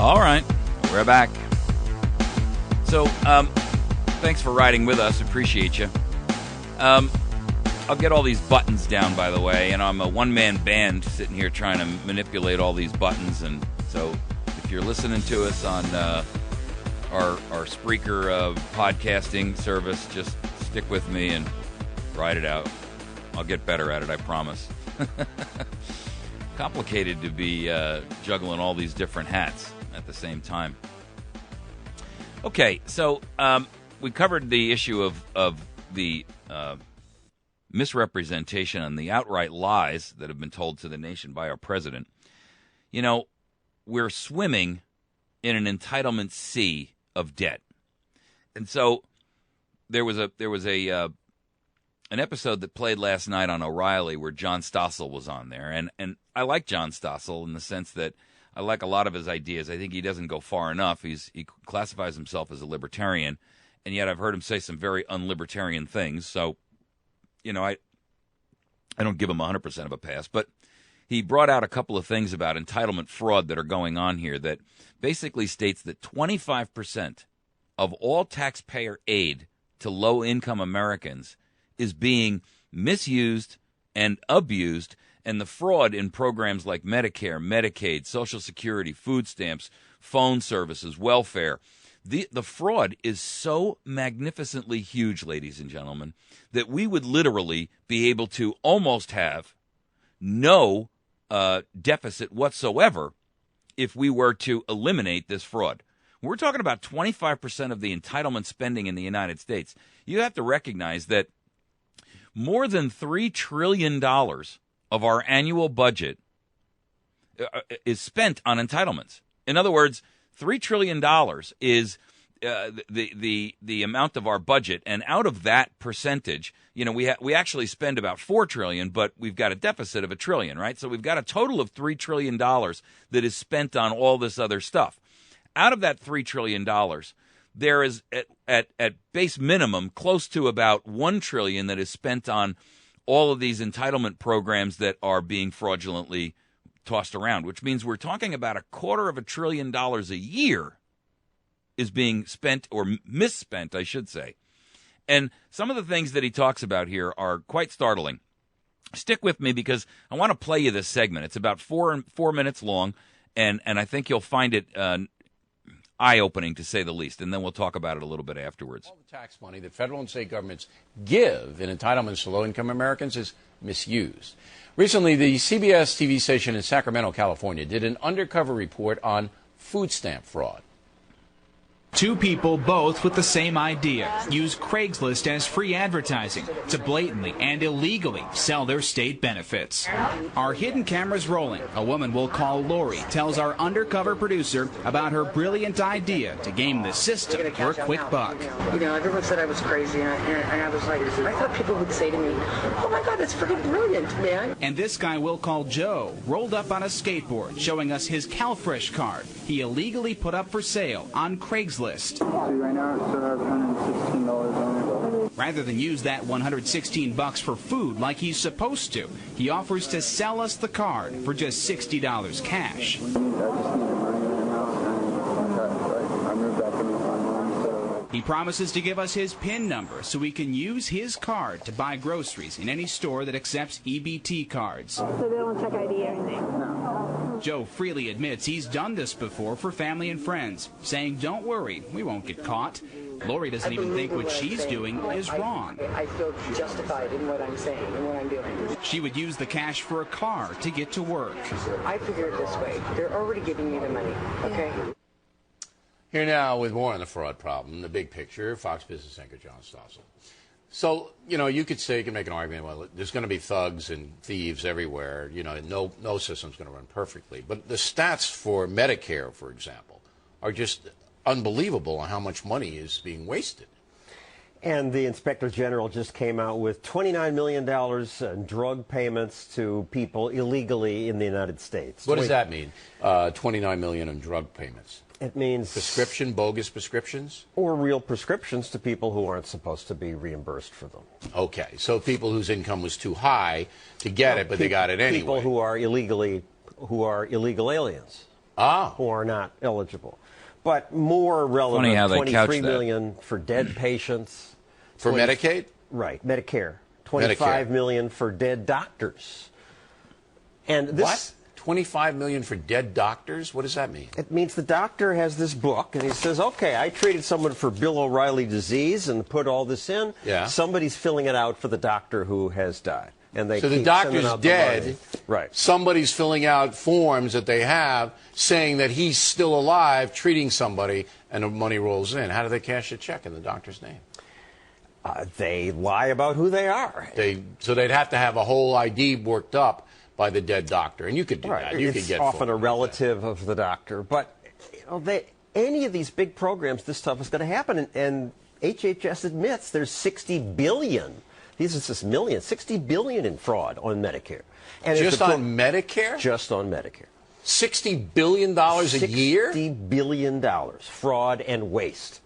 All right, we're back. So, thanks for riding with us. Appreciate you. I'll get all these buttons down, by the way, and I'm a one-man band sitting here trying to manipulate all these buttons. And so, if you're listening to us on our Spreaker podcasting service, just stick with me and ride it out. I'll get better at it, I promise. Complicated to be juggling all these different hats at the same time. Okay, so we covered the issue of the misrepresentation and the outright lies that have been told to the nation by our president. You know, we're swimming in an entitlement sea of debt, and so there was an episode that played last night on O'Reilly where John Stossel was on there, and I like John Stossel in the sense that I like a lot of his ideas. I think he doesn't go far enough. He classifies himself as a libertarian, and yet I've heard him say some very unlibertarian things. So, you know, I don't give him 100% of a pass. But he brought out a couple of things about entitlement fraud that are going on here that basically states that 25% of all taxpayer aid to low-income Americans is being misused and abused, and the fraud in programs like Medicare, Medicaid, Social Security, food stamps, phone services, welfare, the fraud is so magnificently huge, ladies and gentlemen, that we would literally be able to almost have no deficit whatsoever if we were to eliminate this fraud. We're talking about 25% of the entitlement spending in the United States. You have to recognize that more than $3 trillion of our annual budget is spent on entitlements. In other words, $3 trillion is the amount of our budget, and out of that percentage, you know, we actually spend about $4 trillion, but we've got a deficit of $1 trillion, right? So we've got a total of $3 trillion that is spent on all this other stuff. Out of that $3 trillion, there is at base minimum close to about $1 trillion that is spent on all of these entitlement programs that are being fraudulently tossed around, which means we're talking about $250 billion a year is being spent, or misspent, I should say. And some of the things that he talks about here are quite startling. Stick with me because I want to play you this segment. It's about four minutes long, and I think you'll find it eye-opening, to say the least, and then we'll talk about it a little bit afterwards. All the tax money that federal and state governments give in entitlements to low-income Americans is misused. Recently, the CBS TV station in Sacramento, California, did an undercover report on food stamp fraud. Two people, both with the same idea, use Craigslist as free advertising to blatantly and illegally sell their state benefits. Our hidden cameras rolling. A woman we'll call Lori tells our undercover producer about her brilliant idea to game the system for a quick buck. You know, everyone said I was crazy, and I was like, I thought people would say to me, oh my God, that's freaking brilliant, man. And this guy we'll call Joe rolled up on a skateboard showing us his CalFresh card he illegally put up for sale on Craigslist. Right now it's $116 on it. Rather than use that $116 for food like he's supposed to, he offers to sell us the card for just $60 cash. I just need the money right now, and I moved back in with my mom, so... He promises to give us his PIN number so we can use his card to buy groceries in any store that accepts EBT cards. So they don't check ID or anything? No. Joe freely admits he's done this before for family and friends, saying, don't worry, we won't get caught. Lori doesn't even think what she's doing is wrong. I feel justified in what I'm saying and what I'm doing. She would use the cash for a car to get to work. I figure it this way. They're already giving me the money, okay? Here now with more on the fraud problem, the big picture, Fox Business anchor John Stossel. So, you know, you could say, you can make an argument, well, there's going to be thugs and thieves everywhere. You know, no system's going to run perfectly. But the stats for Medicare, for example, are just unbelievable on how much money is being wasted. And the Inspector General just came out with $29 million in drug payments to people illegally in the United States. What does that mean, $29 million in drug payments? It means bogus prescriptions? Or real prescriptions to people who aren't supposed to be reimbursed for them. Okay, so people whose income was too high to get it, but they got it anyway. People who are illegal aliens. who are not eligible. But more relevant, Funny how they couch 23 that. million for dead patients. For Medicaid? Right, Medicare. 25 million for dead doctors. And this, What? 25 million for dead doctors? What does that mean? It means the doctor has this book, and he says, okay, I treated someone for Bill O'Reilly disease and put all this in. Yeah. Somebody's filling it out for the doctor who has died. And they So the keep sending doctor's out the dead. money. Right. Somebody's filling out forms that they have saying that he's still alive, treating somebody, and the money rolls in. How do they cash a check in the doctor's name? They lie about who they are. So they'd have to have a whole ID worked up by the dead doctor, and you could do that. You It's could get often a forms. relative of the doctor. But any of these big programs, this stuff is going to happen. And HHS admits there's 60 billion. These are just millions, 60 billion in fraud on Medicare. And Just on Medicare? Just on Medicare. $60 billion a year? $60 billion fraud and waste.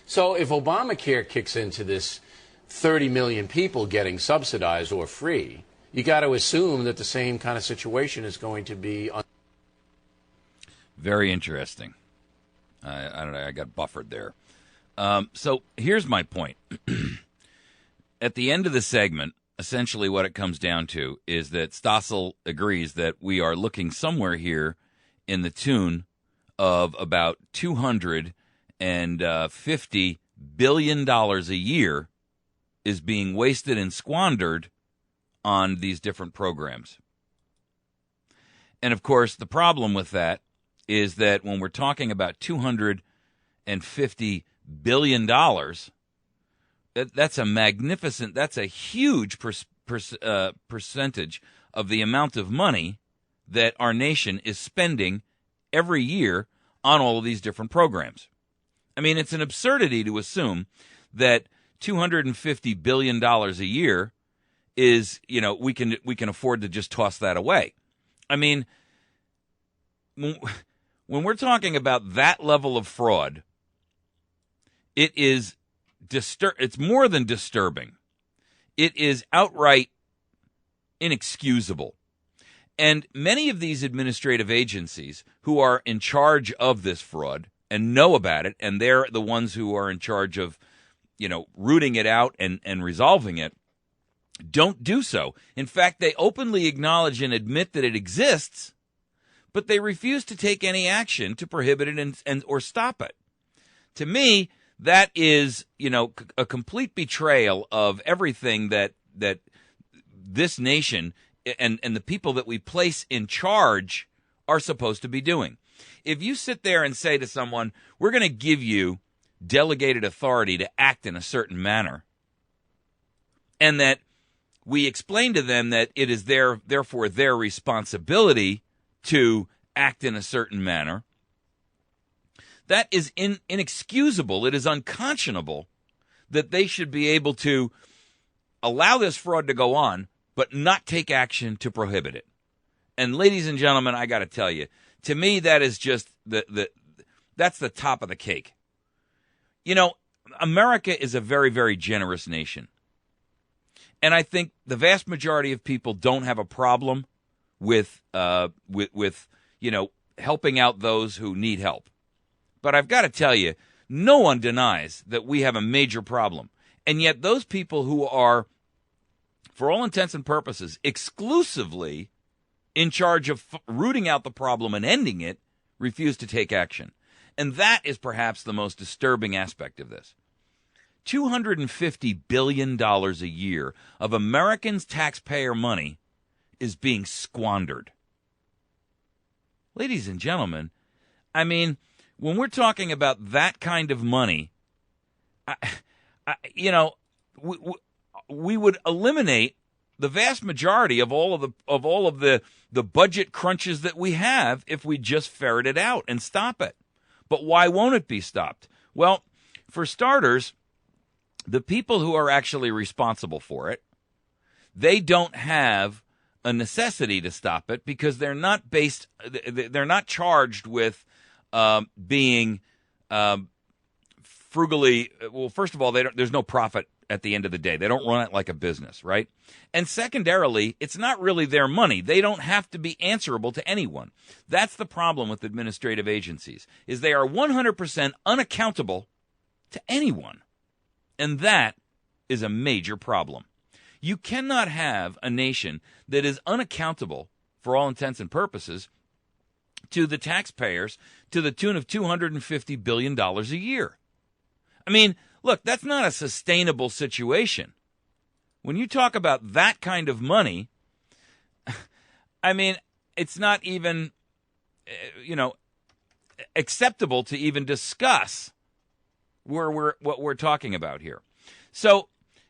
So if Obamacare kicks into this 30 million people getting subsidized or free, you got to assume that the same kind of situation is going to be. Very interesting. I don't know. I got buffered there. So here's my point. At the end of the segment, essentially what it comes down to is that Stossel agrees that we are looking somewhere here in the tune of about $250 billion a year is being wasted and squandered on these different programs. And, of course, the problem with that is that when we're talking about $250 billion, that's a magnificent, that's a huge percentage of the amount of money that our nation is spending every year on all of these different programs. I mean, it's an absurdity to assume that $250 billion a year is, we can afford to just toss that away. I mean, when we're talking about that level of fraud, it's more than disturbing. It is outright inexcusable. And many of these administrative agencies who are in charge of this fraud and know about it, and they're the ones who are in charge of, rooting it out and resolving it, don't do so. In fact, they openly acknowledge and admit that it exists, but they refuse to take any action to prohibit it or stop it. To me, that is, a complete betrayal of everything that this nation and the people that we place in charge are supposed to be doing. If you sit there and say to someone, we're going to give you delegated authority to act in a certain manner, and that we explain to them that it is therefore their responsibility to act in a certain manner, that is inexcusable. It is unconscionable that they should be able to allow this fraud to go on, but not take action to prohibit it. And ladies and gentlemen, I got to tell you, to me, that is just that's the top of the cake. America is a very, very generous nation. And I think the vast majority of people don't have a problem with helping out those who need help. But I've got to tell you, no one denies that we have a major problem. And yet those people who are, for all intents and purposes, exclusively in charge of rooting out the problem and ending it, refuse to take action. And that is perhaps the most disturbing aspect of this. $250 billion a year of Americans' taxpayer money is being squandered. Ladies and gentlemen, I mean, when we're talking about that kind of money, we would eliminate the vast majority of all of the budget crunches that we have if we just ferret it out and stop it. But why won't it be stopped? Well, for starters, the people who are actually responsible for it, they don't have a necessity to stop it because they're not charged with being frugally. Well, first of all, there's no profit at the end of the day. They don't run it like a business, right? And secondarily, it's not really their money. They don't have to be answerable to anyone. That's the problem with administrative agencies, is they are 100% unaccountable to anyone. And that is a major problem. You cannot have a nation that is unaccountable, for all intents and purposes, to the taxpayers to the tune of $250 billion a year. I mean, look, that's not a sustainable situation. When you talk about that kind of money, I mean, it's not even, acceptable to even discuss what we're talking about here. So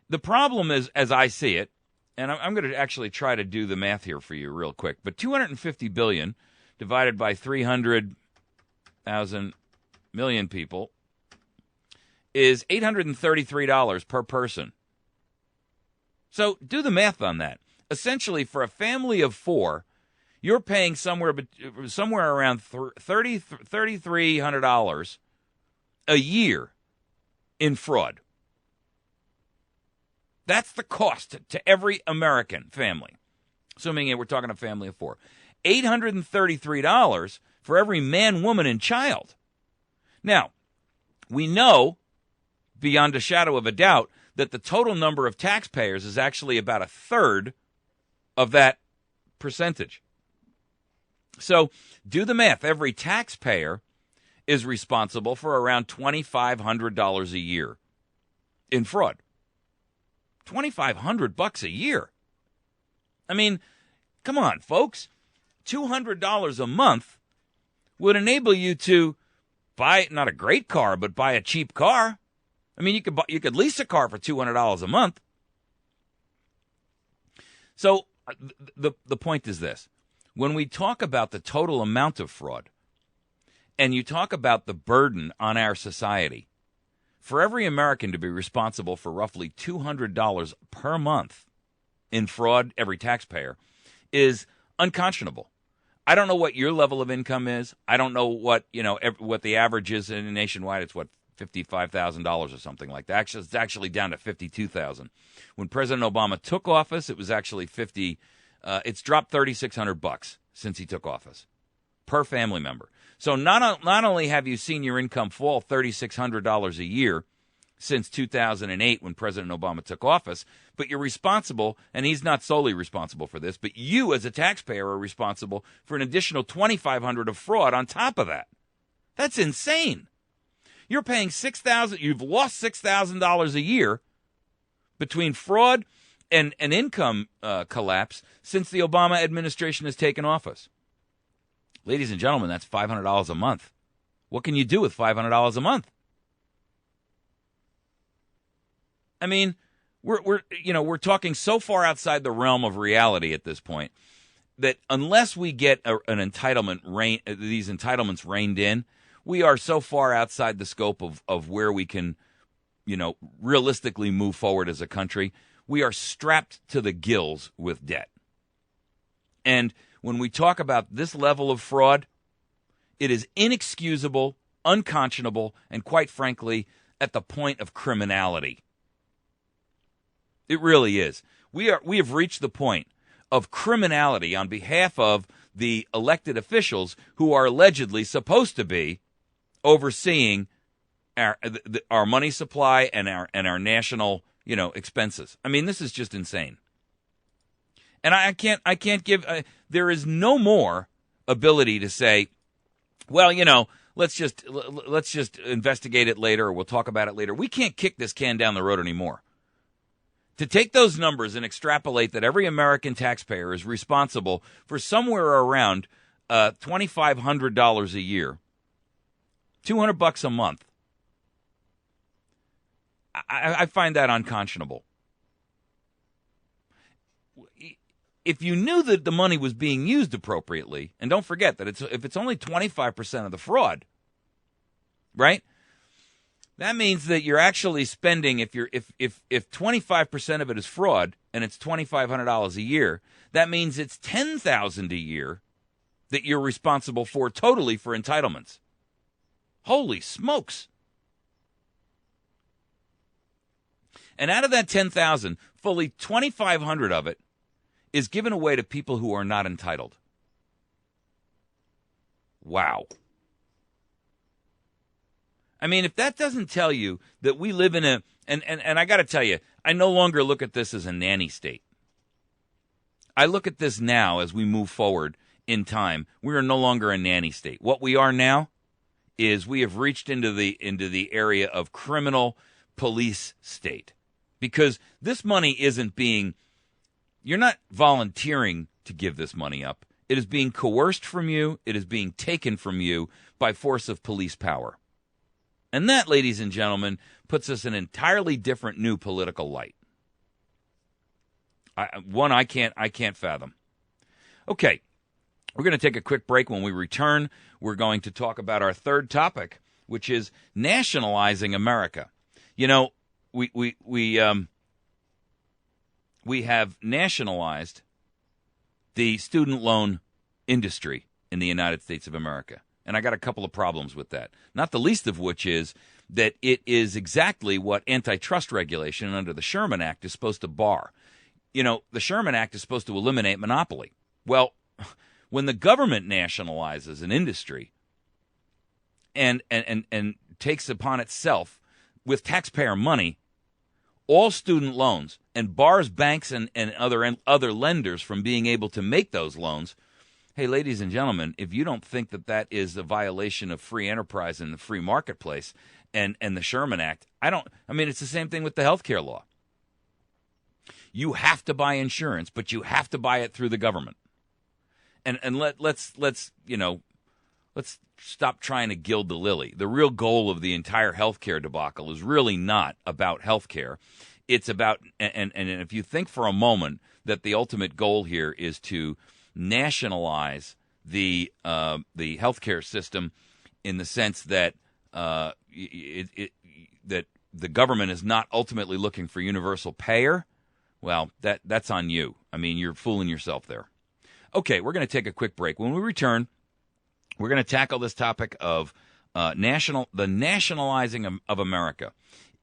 the problem is, as I see it, and I'm going to actually try to do the math here for you real quick, but $250 billion divided by 300,000 million people is $833 per person. So do the math on that. Essentially, for a family of four, you're paying somewhere around $3,300 a year in fraud. That's the cost to every American family, assuming we're talking a family of four. $833 for every man, woman, and child. Now, we know, beyond a shadow of a doubt, that the total number of taxpayers is actually about a third of that percentage. So do the math. Every taxpayer is responsible for around $2,500 a year in fraud. $2,500 a year. I mean, come on, folks. $200 a month would enable you to buy not a great car, but buy a cheap car. I mean, you could lease a car for $200 a month. So the point is this: when we talk about the total amount of fraud, and you talk about the burden on our society, for every American to be responsible for roughly $200 per month in fraud, every taxpayer, is unconscionable. I don't know what your level of income is. I don't know what the average is nationwide. It's what, $55,000 or something like that. Actually, it's actually down to $52,000. When President Obama took office, it was actually it's dropped $3,600 since he took office per family member. So not only have you seen your income fall $3,600 a year since 2008 when President Obama took office, but you're responsible, and he's not solely responsible for this, but you as a taxpayer are responsible for an additional $2,500 of fraud on top of that. That's insane. You're paying $6,000. You've lost $6,000 a year between fraud and an income collapse since the Obama administration has taken office. Ladies and gentlemen, that's $500 a month. What can you do with $500 a month? I mean, we're talking so far outside the realm of reality at this point that unless we get these entitlements reined in, we are so far outside the scope of where we can, realistically move forward as a country. We are strapped to the gills with debt. And when we talk about this level of fraud, it is inexcusable, unconscionable, and quite frankly, at the point of criminality. It really is. We have reached the point of criminality on behalf of the elected officials who are allegedly supposed to be overseeing our money supply and our national, expenses. I mean, this is just insane. And I can't give. There is no more ability to say, well, let's just investigate it later, or we'll talk about it later. We can't kick this can down the road anymore. To take those numbers and extrapolate that every American taxpayer is responsible for somewhere around $2,500 a year, $200 a month, I find that unconscionable. If you knew that the money was being used appropriately, and don't forget that if it's only 25% of the fraud, right? That means that you're actually spending, if 25% of it is fraud and it's $2,500 a year, that means it's $10,000 a year that you're responsible for totally for entitlements. Holy smokes. And out of that 10,000, fully 2,500 of it is given away to people who are not entitled. Wow. I mean, if that doesn't tell you that we live in a, and I got to tell you, I no longer look at this as a nanny state. I look at this now as we move forward in time. We are no longer a nanny state. What we are now is we have reached into the area of criminal police state. Because this money isn't being, you're not volunteering to give this money up. It is being coerced from you. It is being taken from you by force of police power. And that, ladies and gentlemen, puts us in an entirely different new political light. I can't fathom. Okay, we're going to take a quick break. When we return, we're going to talk about our third topic, which is nationalizing America. You know, we have nationalized the student loan industry in the United States of America. And I got a couple of problems with that, not the least of which is that it is exactly what antitrust regulation under the Sherman Act is supposed to bar. You know, the Sherman Act is supposed to eliminate monopoly. Well, when the government nationalizes an industry and takes upon itself with taxpayer money all student loans and bars banks and other lenders from being able to make those loans, hey, ladies and gentlemen, if you don't think that that is a violation of free enterprise and the free marketplace and the Sherman Act, it's the same thing with the healthcare law. You have to buy insurance, but you have to buy it through the government. And let's stop trying to gild the lily. The real goal of the entire healthcare debacle is really not about healthcare. It's about, and if you think for a moment that the ultimate goal here is to nationalize the healthcare system in the sense that that the government is not ultimately looking for universal payer, well, that's on you. I mean, you're fooling yourself there. Okay, we're going to take a quick break. When we return, we're going to tackle this topic of the nationalizing of America.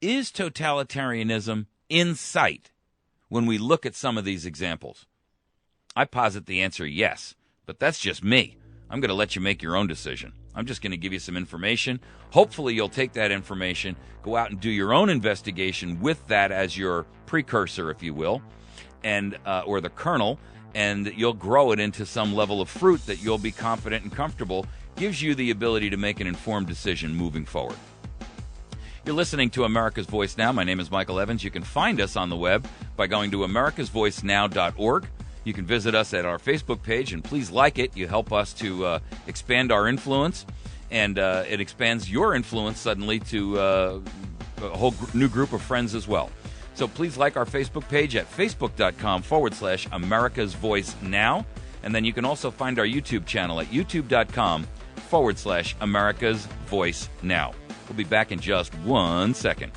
Is totalitarianism in sight when we look at some of these examples? I posit the answer yes, but that's just me. I'm going to let you make your own decision. I'm just going to give you some information. Hopefully you'll take that information, go out and do your own investigation with that as your precursor, if you will, and or the kernel, and you'll grow it into some level of fruit that you'll be confident and comfortable, gives you the ability to make an informed decision moving forward. You're listening to America's Voice Now. My name is Michael Evans. You can find us on the web by going to americasvoicenow.org. You can visit us at our Facebook page, and please like it. You help us to expand our influence, and it expands your influence suddenly to a whole new group of friends as well. So please like our Facebook page at facebook.com/America's Voice Now. And then you can also find our YouTube channel at youtube.com/America's Voice Now. We'll be back in just 1 second.